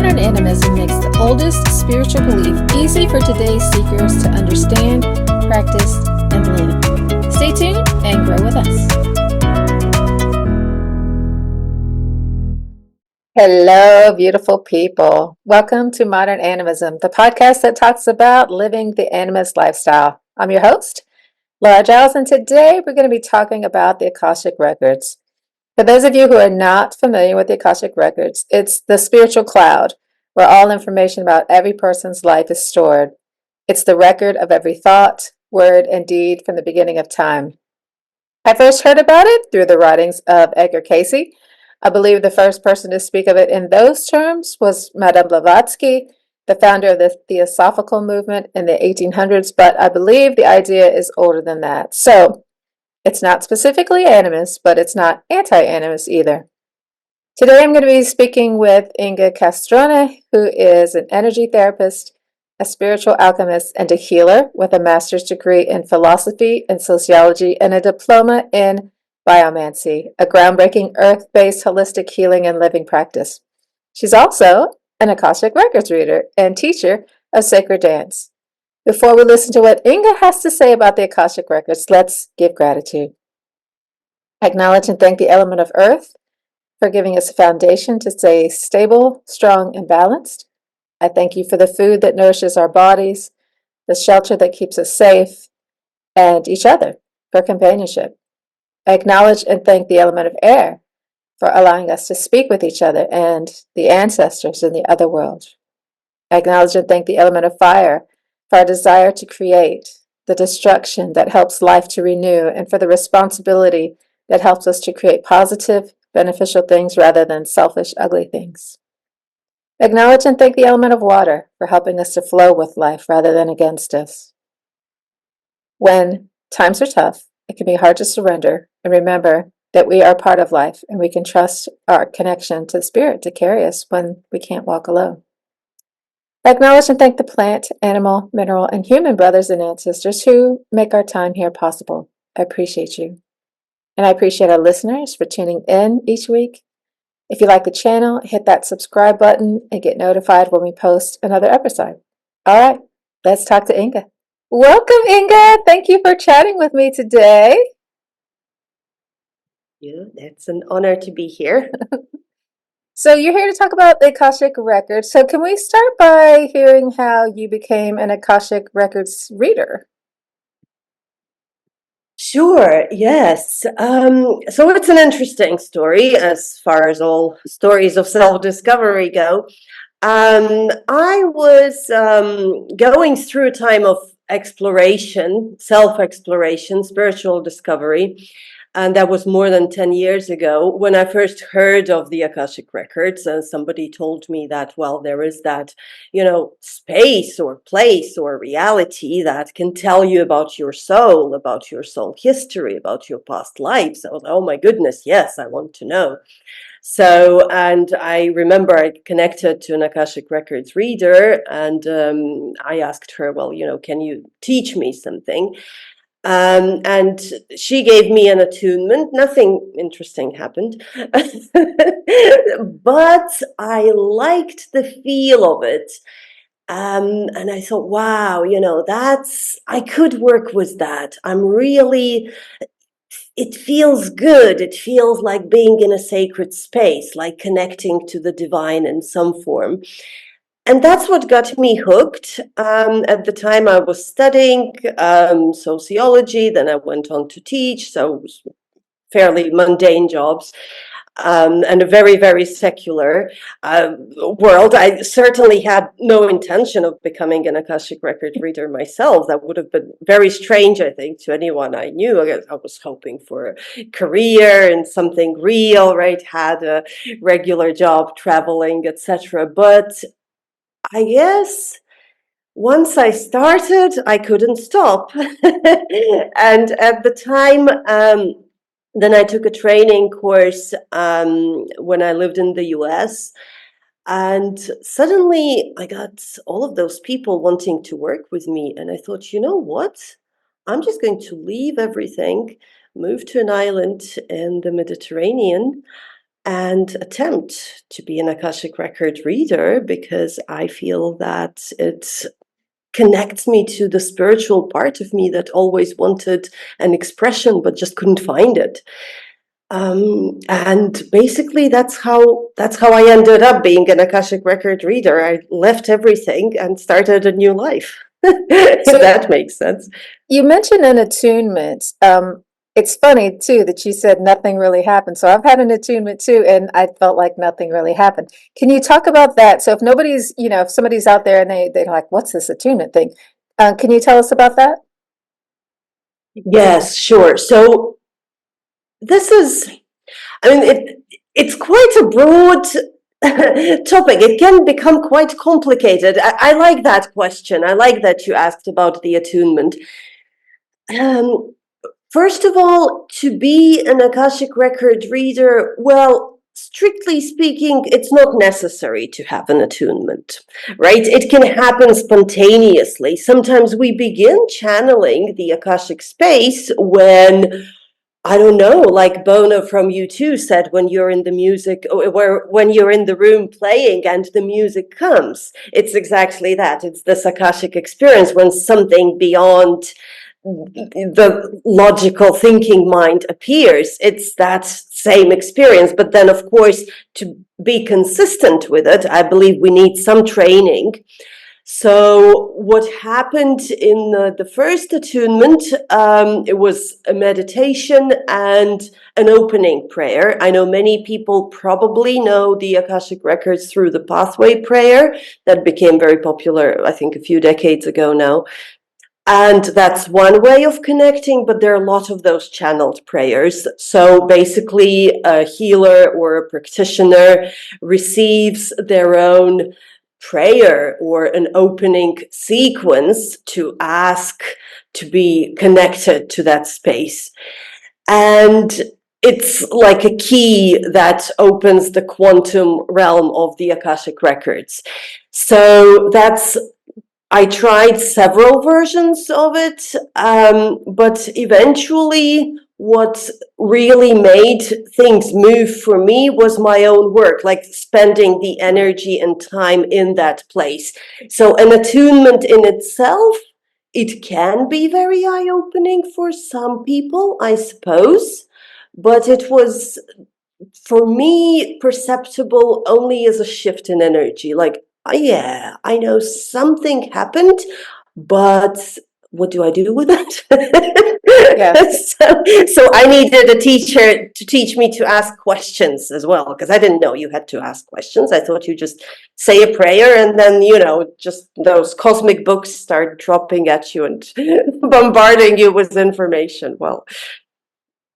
Modern animism makes the oldest spiritual belief easy for today's seekers to understand, practice, and live. Stay tuned and grow with us. Hello, beautiful people. Welcome to Modern Animism, the podcast that talks about living the animist lifestyle. I'm your host, Laura Giles, and today we're going to be talking about the Akashic Records. For those of you who are not familiar with the Akashic Records, it's the spiritual cloud where all information about every person's life is stored. It's the record of every thought, word, and deed from the beginning of time. I first heard about it through the writings of Edgar Cayce. I believe the first person to speak of it in those terms was Madame Blavatsky, the founder of the Theosophical movement in the 1800s, but I believe the idea is older than that. So, it's not specifically animist, but it's not anti-animist either. Today I'm going to be speaking with Inga Kastrone, who is an energy therapist, a spiritual alchemist, and a healer with a master's degree in philosophy and sociology and a diploma in biomancy, a groundbreaking earth-based holistic healing and living practice. She's also an Akashic Records reader and teacher of sacred dance. Before we listen to what Inga has to say about the Akashic Records, let's give gratitude. Acknowledge and thank the element of earth for giving us a foundation to stay stable, strong, and balanced. I thank you for the food that nourishes our bodies, the shelter that keeps us safe, and each other for companionship. I acknowledge and thank the element of air for allowing us to speak with each other and the ancestors in the other world. I acknowledge and thank the element of fire for our desire to create, the destruction that helps life to renew, and for the responsibility that helps us to create positive, beneficial things rather than selfish, ugly things. Acknowledge and thank the element of water for helping us to flow with life rather than against us. When times are tough, it can be hard to surrender and remember that we are part of life and we can trust our connection to the spirit to carry us when we can't walk alone. Acknowledge and thank the plant, animal, mineral, and human brothers and ancestors who make our time here possible. I appreciate you. And I appreciate our listeners for tuning in each week. If you like the channel, hit that subscribe button and get notified when we post another episode. All right, let's talk to Inga. Welcome, Inga. Thank you for chatting with me today. Yeah, it's an honor to be here. So you're here to talk about the Akashic Records. So can we start by hearing how you became an Akashic Records reader? Sure, yes. So it's an interesting story as far as all stories of self-discovery go. I was going through a time of exploration, self-exploration, spiritual discovery. And that was more than 10 years ago when I first heard of the Akashic Records. And somebody told me that, well, there is that, space or place or reality that can tell you about your soul history, about your past lives. I was, oh my goodness, yes, I want to know. So, and I remember I connected to an Akashic Records reader and I asked her, well, can you teach me something? And she gave me an attunement. Nothing interesting happened. But I liked the feel of it. And I thought, wow, I could work with that. It feels good. It feels like being in a sacred space, like connecting to the divine in some form. And that's what got me hooked. At the time I was studying sociology, then I went on to teach, so it was fairly mundane jobs, and a very, very secular world. I certainly had no intention of becoming an Akashic Record reader myself. That would have been very strange, I think, to anyone I knew. I was hoping for a career and something real, right? Had a regular job, traveling, etc. But I guess once I started, I couldn't stop. And at the time, then I took a training course when I lived in the US. And suddenly I got all of those people wanting to work with me. And I thought, you know what? I'm just going to leave everything, move to an island in the Mediterranean, and attempt to be an Akashic record reader, because I feel that it connects me to the spiritual part of me that always wanted an expression but just couldn't find it. And basically that's how I ended up being an Akashic record reader. I left everything and started a new life. If So that makes sense. you mentioned an attunement. It's funny too that you said nothing really happened. So I've had an attunement too, and I felt like nothing really happened. Can you talk about that? So if nobody's, if somebody's out there and they're like, "What's this attunement thing?" Can you tell us about that? Yes, sure. So this is, I mean, it's quite a broad topic. It can become quite complicated. I like that question. I like that you asked about the attunement. Um, First of all, to be an Akashic record reader, well, strictly speaking, it's not necessary to have an attunement, right? It can happen spontaneously. Sometimes we begin channeling the Akashic space when, I don't know, like Bono from U2 said, when you're in the music, or when you're in the room playing and the music comes. It's exactly that. It's this Akashic experience when something beyond the logical thinking mind appears. It's that same experience. But then, of course, to be consistent with it, I believe we need some training. So what happened in the first attunement, it was a meditation and an opening prayer. I know many people probably know the Akashic Records through the Pathway prayer that became very popular, I think, a few decades ago now. And that's one way of connecting, but there are a lot of those channeled prayers. So basically, a healer or a practitioner receives their own prayer or an opening sequence to ask to be connected to that space. And it's like a key that opens the quantum realm of the Akashic records. So I tried several versions of it, but eventually what really made things move for me was my own work, like spending the energy and time in that place. So an attunement in itself, it can be very eye-opening for some people, I suppose, but it was, for me, perceptible only as a shift in energy. Like, yeah, I know something happened, but what do I do with that? Yeah. So I needed a teacher to teach me to ask questions as well, because I didn't know you had to ask questions. I thought you just say a prayer and then, just those cosmic books start dropping at you and bombarding you with information. Well,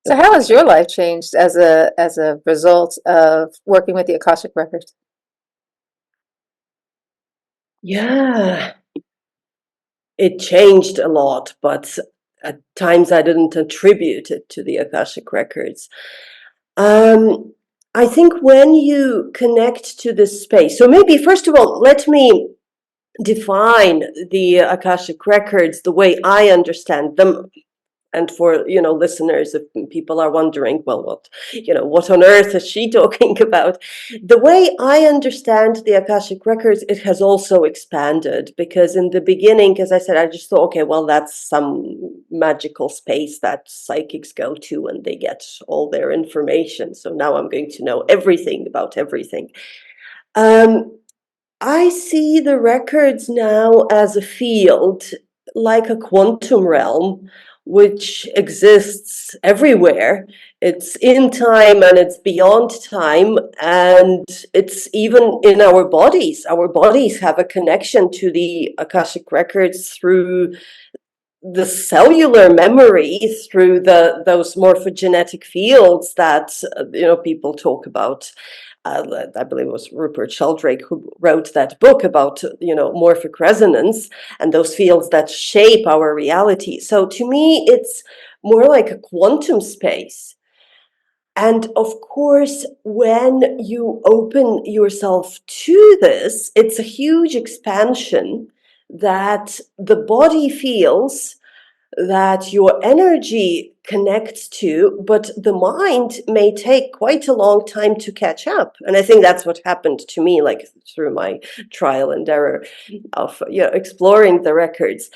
So how has your life changed as a result of working with the Akashic Records? yeah. It changed a lot, but at times I didn't attribute it to the Akashic records. Um, I think when you connect to this space, so maybe first of all, let me define the Akashic records the way I understand them. And for listeners, if people are wondering, well, what on earth is she talking about? The way I understand the Akashic records, it has also expanded, because in the beginning, as I said, I just thought, okay, well, that's some magical space that psychics go to and they get all their information, so now I'm going to know everything about everything. I see the records now as a field, like a quantum realm, which exists everywhere. It's in time and it's beyond time, and it's even in our bodies. Our bodies have a connection to the Akashic records through the cellular memory, through those morphogenetic fields that people talk about. I believe it was Rupert Sheldrake who wrote that book about morphic resonance and those fields that shape our reality. So to me, it's more like a quantum space. And of course, when you open yourself to this, it's a huge expansion that the body feels, that your energy connects to, but the mind may take quite a long time to catch up. And I think that's what happened to me, like through my trial and error of exploring the records.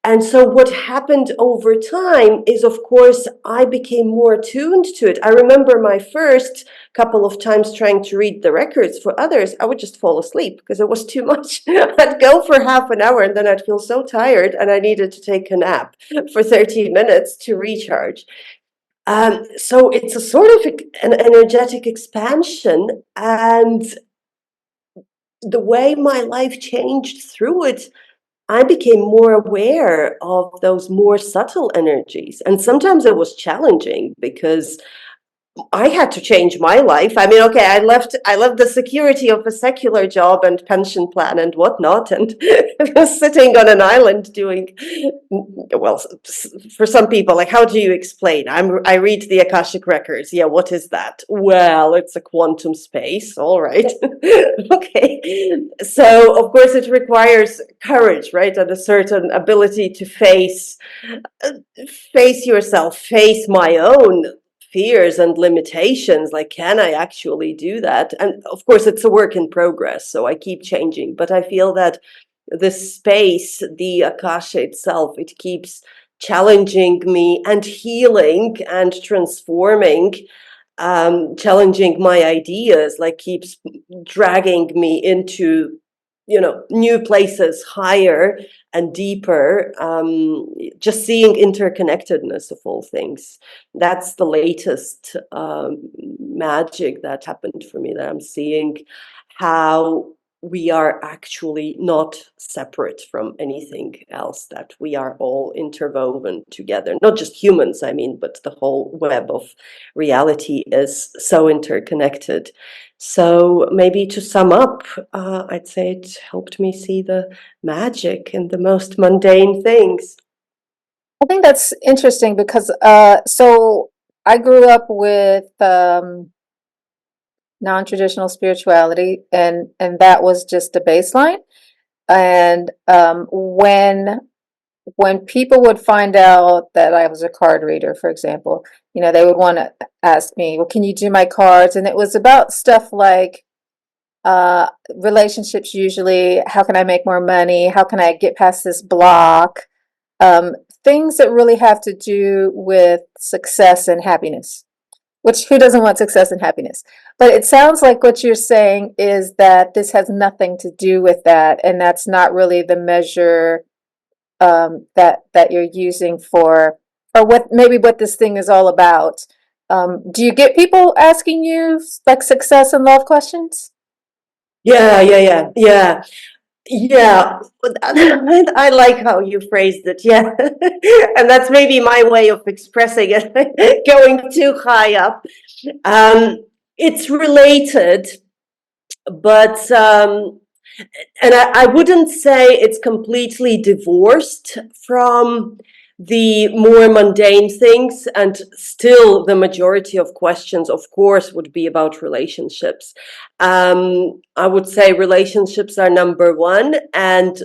And so what happened over time is, of course, I became more attuned to it. I remember my first couple of times trying to read the records for others, I would just fall asleep because it was too much. I'd go for half an hour and then I'd feel so tired and I needed to take a nap for 30 minutes to recharge. So it's a sort of an energetic expansion, and the way my life changed through it, I became more aware of those more subtle energies. And sometimes it was challenging because I had to change my life. I mean, okay, I left the security of a secular job and pension plan and whatnot, and was sitting on an island doing, well, for some people, like, how do you explain? I read the Akashic records. Yeah, what is that? Well, it's a quantum space. All right. Okay. So of course it requires courage, right? And a certain ability to face yourself, face my own fears and limitations. Like, can I actually do that? And of course it's a work in progress, so I keep changing, but I feel that the space, the akasha itself, it keeps challenging me and healing and transforming, challenging my ideas, like keeps dragging me into new places, higher and deeper, just seeing interconnectedness of all things. That's the latest magic that happened for me, that I'm seeing how we are actually not separate from anything else, that we are all interwoven together, not just humans, I mean, but the whole web of reality is so interconnected. So maybe to sum up, I'd say it helped me see the magic in the most mundane things. I think that's interesting because so I grew up with non-traditional spirituality, and that was just a baseline. And when people would find out that I was a card reader, for example, they would want to ask me, well, can you do my cards? And it was about stuff like relationships, usually. How can I make more money? How can I get past this block? Um, Things that really have to do with success and happiness, which who doesn't want success and happiness? But it sounds like what you're saying is that this has nothing to do with that, and that's not really the measure that you're using for, or what this thing is all about. Do you get people asking you like success and love questions? Yeah. Yeah, I like how you phrased it. Yeah, and that's maybe my way of expressing it, going too high up. It's related, but and I wouldn't say it's completely divorced from the more mundane things. And still, the majority of questions, of course, would be about relationships. I would say relationships are number one, and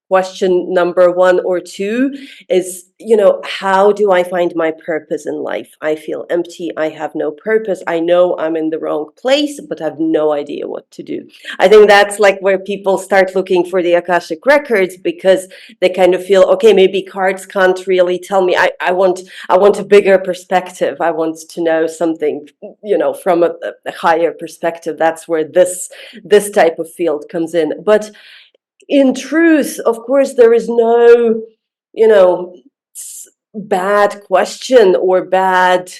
question number one or two is, how do I find my purpose in life? I feel empty. I have no purpose. I know I'm in the wrong place, but I have no idea what to do. I think that's like where people start looking for the Akashic records, because they kind of feel, okay, maybe cards can't really tell me. I want a bigger perspective. I want to know something, from a higher perspective. That's where this type of field comes in. But in truth, of course, there is no, bad question or bad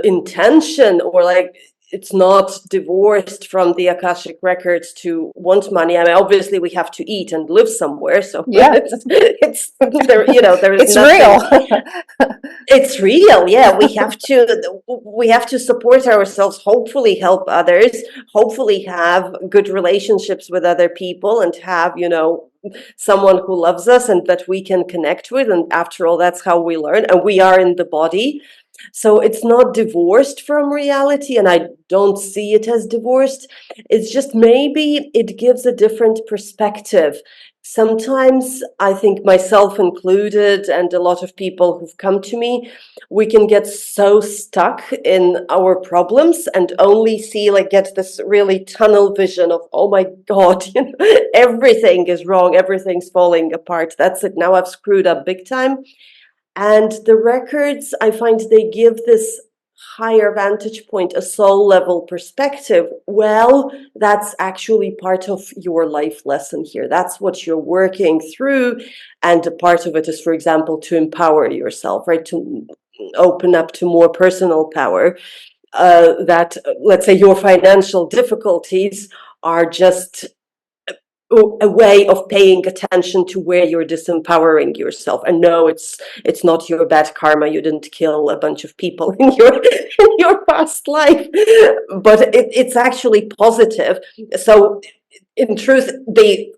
intention, or like, it's not divorced from the Akashic records to want money. I mean, obviously we have to eat and live somewhere, so Yeah, it's there. There is it's nothing. real. It's real, yeah. We have to support ourselves, hopefully help others, hopefully have good relationships with other people, and have, someone who loves us and that we can connect with. And after all, that's how we learn. And we are in the body. So it's not divorced from reality, and I don't see it as divorced. It's just maybe it gives a different perspective. sometimes I think myself included, and a lot of people who've come to me, we can get so stuck in our problems and only see, like, get this really tunnel vision of, oh my God, everything is wrong, everything's falling apart. That's it. Now I've screwed up big time. And the records, I find they give this higher vantage point, a soul level perspective. Well, that's actually part of your life lesson here. That's what you're working through. And a part of it is, for example, to empower yourself, right? To open up to more personal power. That, let's say, your financial difficulties are just a way of paying attention to where you're disempowering yourself. And no, it's not your bad karma. You didn't kill a bunch of people in your past life, but it's actually positive. So in truth, they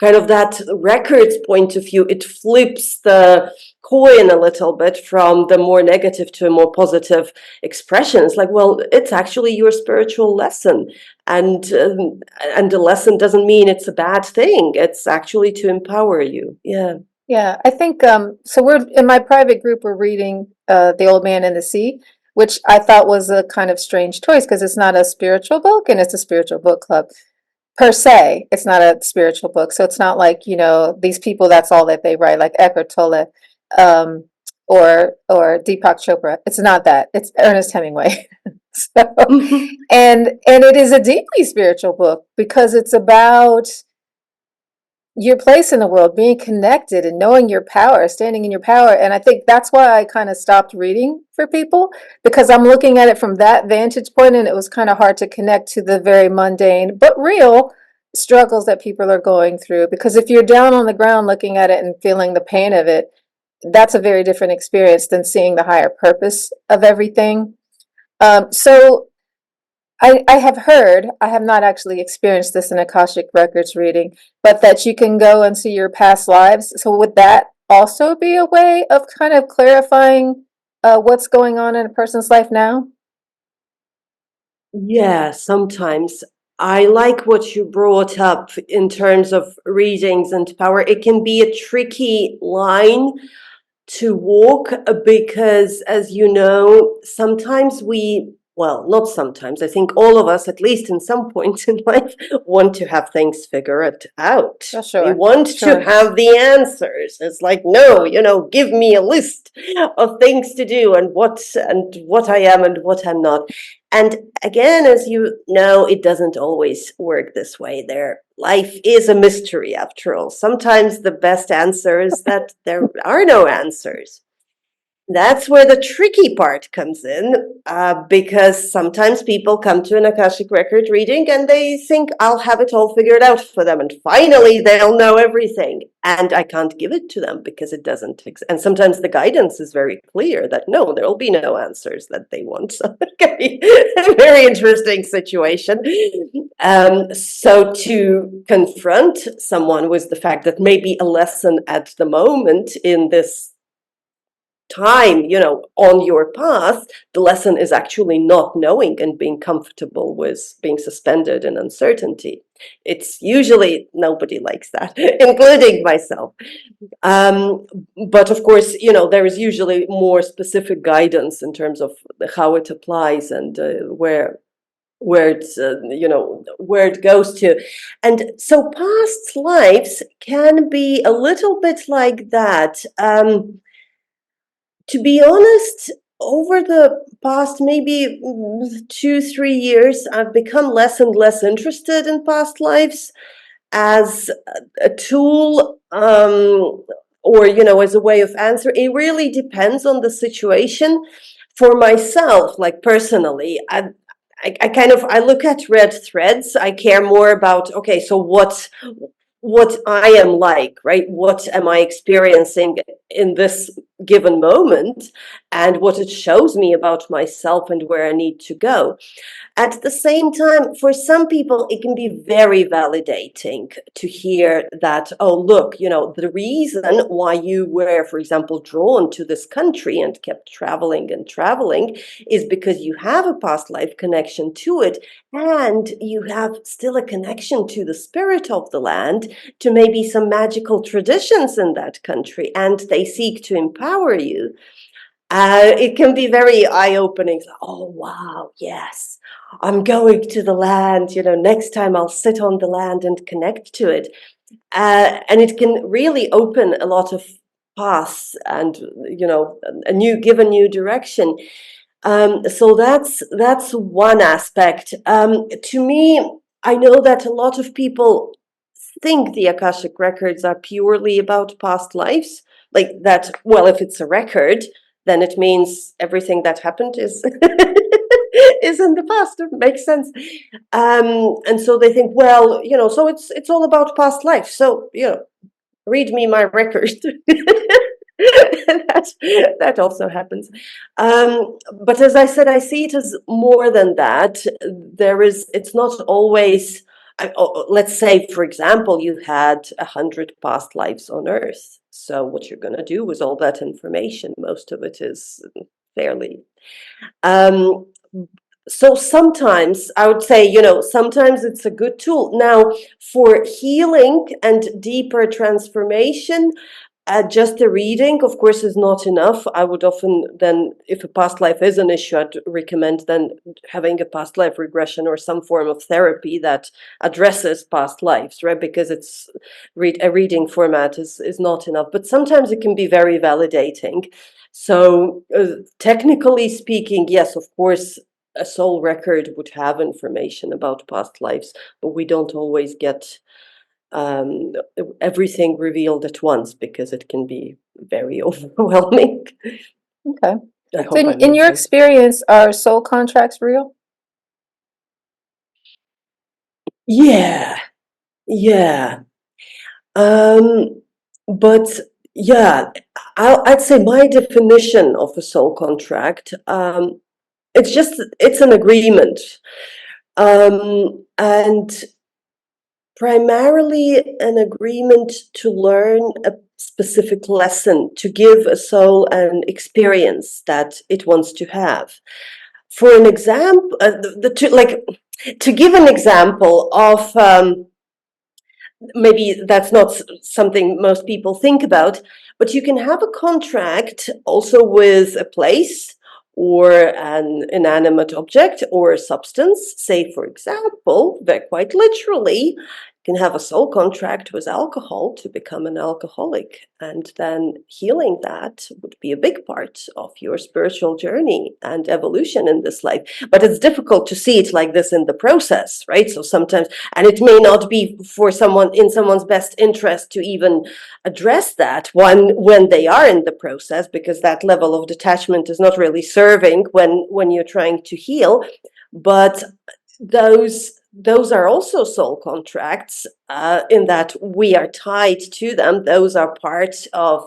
kind of, that records point of view, it flips the coin a little bit from the more negative to a more positive expression. It's like, well, it's actually your spiritual lesson, and the lesson doesn't mean it's a bad thing. It's actually to empower you. Yeah. Yeah, I think so we're in my private group, we're reading The Old Man and the Sea, which I thought was a kind of strange choice because it's not a spiritual book and it's a spiritual book club. Per se, it's not a spiritual book. So it's not like, these people, that's all that they write, like Eckhart Tolle, um, or Deepak Chopra. It's not that. It's Ernest Hemingway. So, and it is a deeply spiritual book because it's about your place in the world, being connected and knowing your power, standing in your power. And I think that's why I kind of stopped reading for people, because I'm looking at it from that vantage point, and it was kind of hard to connect to the very mundane but real struggles that people are going through. Because if you're down on the ground looking at it and feeling the pain of it, that's a very different experience than seeing the higher purpose of everything. So I have heard, I have not actually experienced this in Akashic Records reading, but that you can go and see your past lives. So would that also be a way of kind of clarifying what's going on in a person's life now? Yeah, sometimes. I like what you brought up in terms of readings and power. It can be a tricky line to walk, because, as you know, sometimes well, not sometimes, I think all of us, at least in some point in life, want to have things figured out. Oh, We sure, want to sure. have the answers. It's like, no, give me a list of things to do, and what I am and what I'm not. And again, as you know, it doesn't always work this way. Life is a mystery, after all. Sometimes the best answer is that there are no answers. That's where the tricky part comes in, because sometimes people come to an Akashic record reading and they think I'll have it all figured out for them, and finally they'll know everything. And I can't give it to them because it doesn't exist. And sometimes the guidance is very clear that no, there will be no answers that they want. So it can be a very interesting situation. So to confront someone with the fact that maybe a lesson at the moment in this time, on your path, the lesson is actually not knowing and being comfortable with being suspended in uncertainty. It's usually nobody likes that, including myself. But of course, there is usually more specific guidance in terms of how it applies, and where it's where it goes to. And so past lives can be a little bit like that. To be honest, over the past maybe 2, 3 years, I've become less and less interested in past lives as a tool, or as a way of answer. It really depends on the situation. For myself, like personally, I kind of, I look at red threads. I care more about, okay, so what I am like, right? What am I experiencing in this given moment and what it shows me about myself and where I need to go. At the same time, for some people, it can be very validating to hear that, oh, look, the reason why you were, for example, drawn to this country and kept traveling and traveling is because you have a past life connection to it, and you have still a connection to the spirit of the land, to maybe some magical traditions in that country, and they seek to empower you. It can be very eye-opening. Oh, wow, yes, I'm going to the land. Next time I'll sit on the land and connect to it. And it can really open a lot of paths and, give a new direction. So that's one aspect. To me, I know that a lot of people think the Akashic records are purely about past lives. Like that, well, if it's a record, then it means everything that happened is is in the past. It makes sense. And so they think, well, so it's all about past life. So, read me my record. That also happens. But as I said, I see it as more than that. It's not always, let's say, for example, you had 100 past lives on Earth. So what you're going to do with all that information, most of it is fairly. Um, so sometimes I would say, sometimes it's a good tool. Now, for healing and deeper transformation, just the reading, of course, is not enough. I would often then, if a past life is an issue, I'd recommend then having a past life regression or some form of therapy that addresses past lives, right? Because a reading format is not enough. But sometimes it can be very validating. So technically speaking, yes, of course, a soul record would have information about past lives, but we don't always get everything revealed at once because it can be very overwhelming. Okay. I So hope I in made your sense. experience, are soul contracts real? Yeah, yeah. But yeah, I'd say my definition of a soul contract, it's an agreement. And primarily an agreement to learn a specific lesson, to give a soul an experience that it wants to have. For an example, to give an example of maybe that's not something most people think about, but you can have a contract also with a place or an inanimate object or a substance. Say, for example, that quite literally, you can have a soul contract with alcohol to become an alcoholic, and then healing that would be a big part of your spiritual journey and evolution in this life. But it's difficult to see it like this in the process, right? So sometimes, and it may not be for someone in someone's best interest to even address that when they are in the process, because that level of detachment is not really serving when you're trying to heal. But those are also soul contracts, in that we are tied to them. Those are part of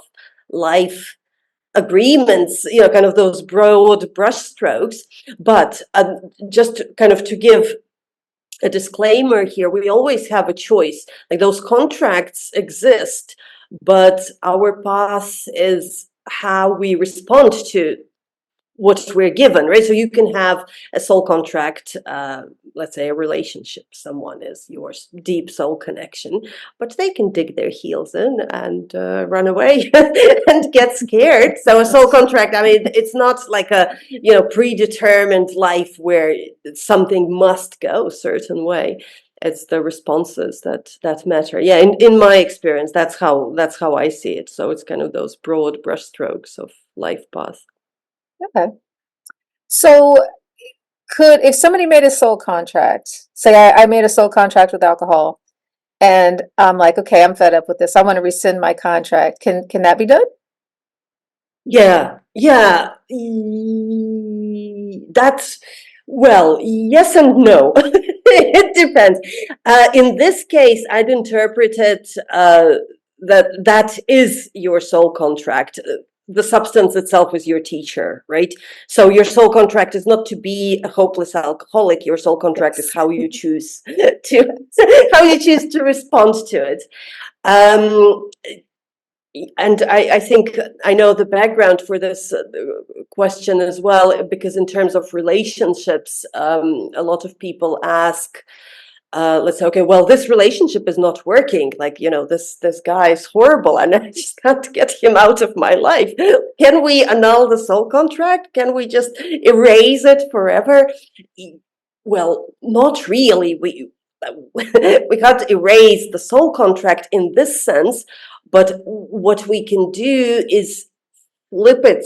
life agreements, kind of those broad brushstrokes. But just kind of to give a disclaimer here, we always have a choice. Like, those contracts exist, but our path is how we respond to what we're given, right? So you can have a soul contract, let's say a relationship, someone is your deep soul connection, but they can dig their heels in and run away and get scared. So a soul contract, I mean, it's not like a predetermined life where something must go a certain way. It's the responses that matter. Yeah, in my experience, that's how I see it. So it's kind of those broad brushstrokes of life path. Okay. So if somebody made a soul contract, say I made a soul contract with alcohol, and I'm like, okay, I'm fed up with this. I want to rescind my contract. Can that be done? Yeah, yeah. That's, well, yes and no. It depends. In this case, I'd interpret it that is your soul contract. the substance itself is your teacher, right? So your soul contract is not to be a hopeless alcoholic. Your soul contract is Yes. how you choose to how you choose to respond to it. Um, and I think I know the background for this question as well, because in terms of relationships, a lot of people ask, let's say, okay, well, this relationship is not working. Like, this guy is horrible, and I just can't get him out of my life. Can we annul the soul contract? Can we just erase it forever? Well, not really. We can't erase the soul contract in this sense, but what we can do is flip it.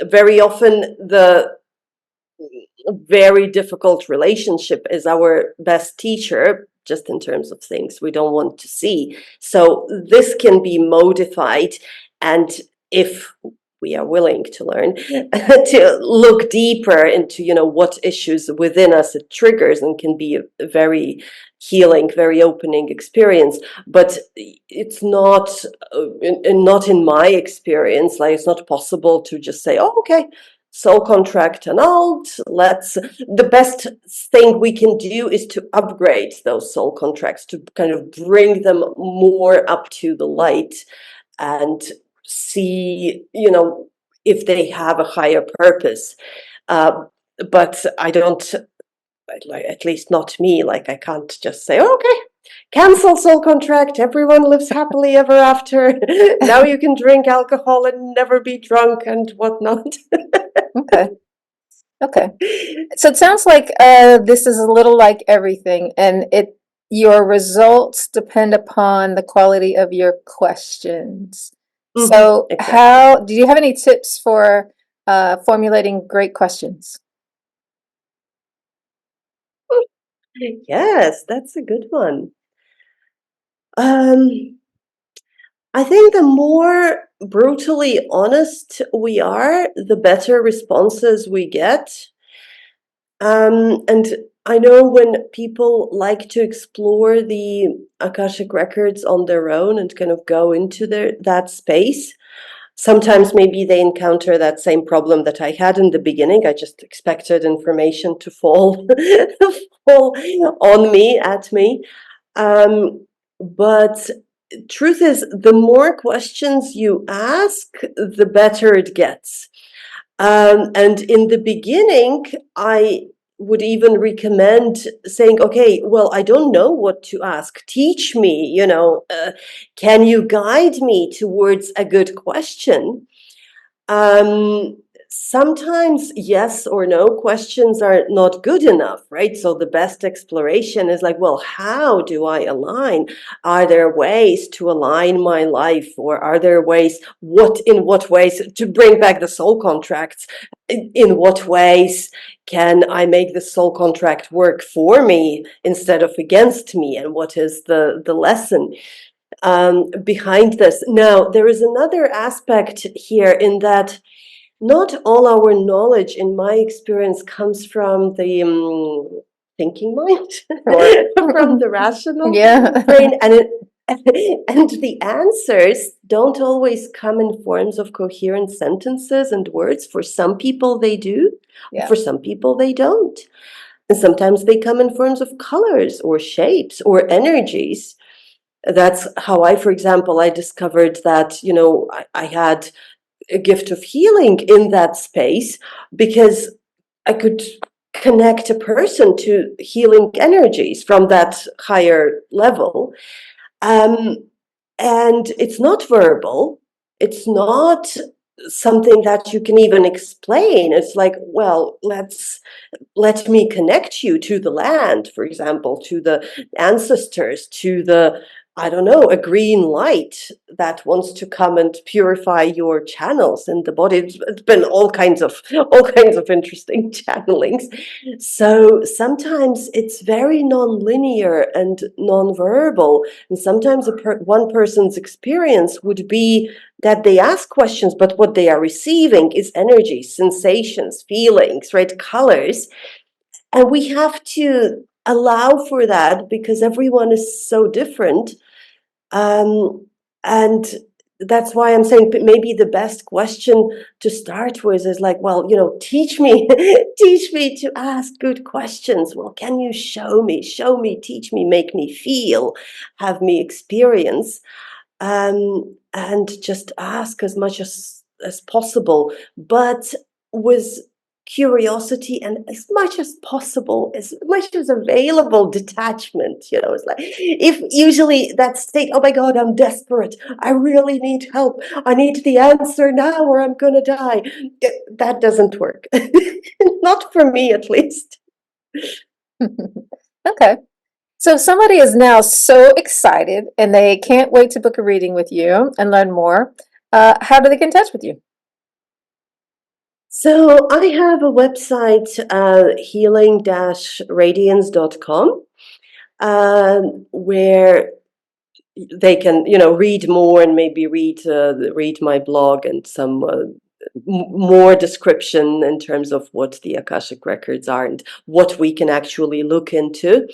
Very often, the very difficult relationship is our best teacher, just in terms of things we don't want to see. So this can be modified, and if we are willing to learn to look deeper into what issues within us it triggers, and can be a very healing, very opening experience. But it's not not in my experience, like, it's not possible to just say, oh, okay, soul contract annulled. The best thing we can do is to upgrade those soul contracts, to kind of bring them more up to the light, and see, if they have a higher purpose. But I don't, like, at least not me, like, I can't just say, oh, okay, cancel soul contract, everyone lives happily ever after. Now you can drink alcohol and never be drunk and whatnot. Okay. Okay. So it sounds like this is a little like everything, and your results depend upon the quality of your questions. So, Exactly. do you have any tips for formulating great questions? Yes, that's a good one. Um, I think the more brutally honest we are, the better responses we get. And I know when people like to explore the Akashic records on their own and kind of go into that space, sometimes maybe they encounter that same problem that I had in the beginning. I just expected information to fall fall on me, at me. But truth is, the more questions you ask, the better it gets. And in the beginning, I would even recommend saying, okay, well, I don't know what to ask. Teach me, can you guide me towards a good question? Um, Sometimes yes or no questions are not good enough, right? So the best exploration is like, well, how do I align? Are there ways to align my life, or are there ways, in what ways to bring back the soul contracts? In what ways can I make the soul contract work for me instead of against me? And what is the lesson behind this? Now, there is another aspect here, in that not all our knowledge, in my experience, comes from the thinking mind, from the rational Yeah. brain, and the answers don't always come in forms of coherent sentences and words. For some people, they do. Yeah. For some people, they don't. And sometimes they come in forms of colors or shapes or energies. That's how for example, I discovered that, I had a gift of healing in that space, because I could connect a person to healing energies from that higher level. Um, and it's not verbal, it's not something that you can even explain. It's like, well, let me connect you to the land, for example, to the ancestors, to the, I don't know, a green light that wants to come and purify your channels in the body. It's been all kinds of interesting channelings. So sometimes it's very non-linear and non-verbal, and sometimes one person's experience would be that they ask questions, but what they are receiving is energy, sensations, feelings, right, colors. And we have to allow for that, because everyone is so different. And that's why I'm saying maybe the best question to start with is like, well, teach me, teach me to ask good questions. Well, can you show me, teach me, make me feel, have me experience, and just ask as much as possible, but with curiosity and as much as possible, as much as available, detachment. It's like, if usually that state, oh my God, I'm desperate, I really need help, I need the answer now or I'm gonna die, that doesn't work. Not for me, at least. Okay. So if somebody is now so excited and they can't wait to book a reading with you and learn more, how do they get in touch with you? So I have a website, healing-radiance.com, where they can, read more and maybe read my blog and some more description in terms of what the Akashic records are and what we can actually look into.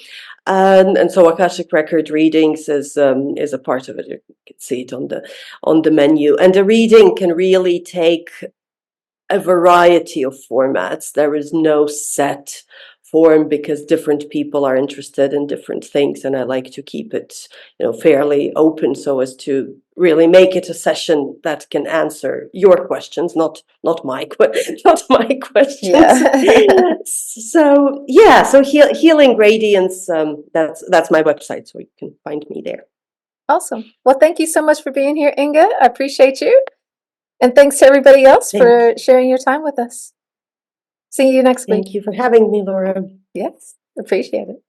And so Akashic record readings is a part of it. You can see it on the menu, and the reading can really take a variety of formats. There is no set form because different people are interested in different things, and I like to keep it, fairly open so as to really make it a session that can answer your questions, not my not my questions. Yeah. So yeah, so healing radiance. That's my website, so you can find me there. Awesome. Well, thank you so much for being here, Inga. I appreciate you. And thanks to everybody else Thank for sharing your time with us. See you next week. thank you for having me, Laura. Yes, appreciate it.